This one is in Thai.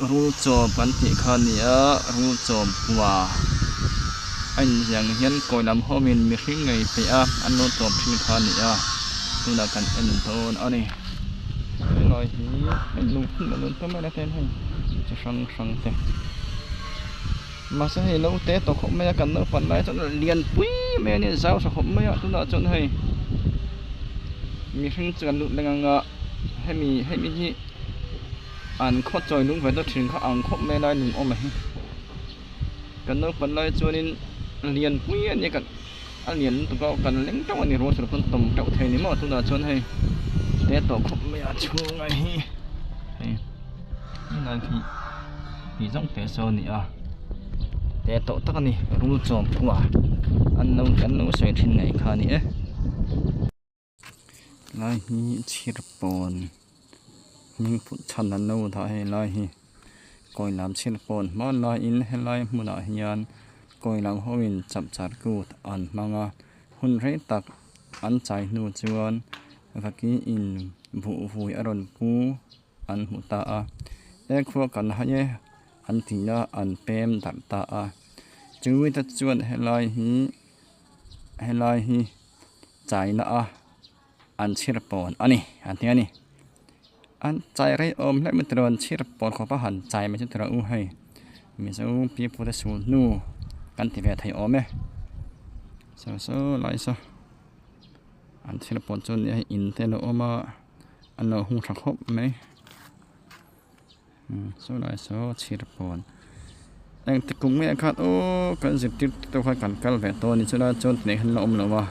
รูจอบกันติคาเนียรูจอบว่าอันยังเห็นก่อยลำห้อมินมีขึ้นไงไปอันโนจอบทิ้งคาเนียตุนากันเอ็นโทนอันนี้ลอยหีไอ้ลุงขึ้นมาลุงต้องไม่ได้เต้นให้จะฟังเต้มาใส่เราเตะตกไม่กันเนอะฝันไรจนเรียนปุ้ยแม่เนี่ยสาวสกไม่ตุนาจนให้มีขึ้นจนลุกแรงอ่ะให้มีที่อันข้อจอยลุงไปต้องถึงเขาอังข้อไม่ได้หนุ่มเอาไหมกันเนอะฝันไรจนเรียนปุ้ยเนี่ยกันเรียนตัวก็กันเลี้ยงเจ้าอันนี้รู้สึกคนต่ำเจ้าไทยนี่มั่วตุนาจนให้เตะตกไม่อาช่วงไงนี่นาทีที่ต้องเตะโซนนี่แต่โตตักนี่รู้จอมกว่าอันนู้นกันนู้นใส่ทิ้งไหนค่ะนี่ลายฮีชิรปอนมิงพุทธันนันนู้นท่าให้ลายฮีก้อยลำชิรปอนมันลายอินให้ลายมุนาฮิยันก้อยลำหัวินจับจัดกูอันมังหุ่นเรตักอันใจนูจวนฟักกี้อินบุหุยอรอนกูอันมุตาเอ็กพวกกันให้อันที่น่าอันเป็นดับตาจึงวิตจวนให้ลายฮีใจน่าอันชิรปอนอันนี้อันนี้อันใจไรอมและมันตรอนชิรปอนของพระหันใจไม่ใช่ตรอุ้ให้มีเจ้าพี่พุทธสูตรนู่กันที่เวทไทยอมไหมโซ่ลายโซ่อันชิรปอนจนให้อินเทโลอมาอันเราหุ่นสักครบไหมโซ่ลายโซ่ชิรปอนแต่กุ้งไม่ขาดโอ้กันสิติดตัวกันกัลเวทตัวนี้จะได้จนในขันลมแล้ววะ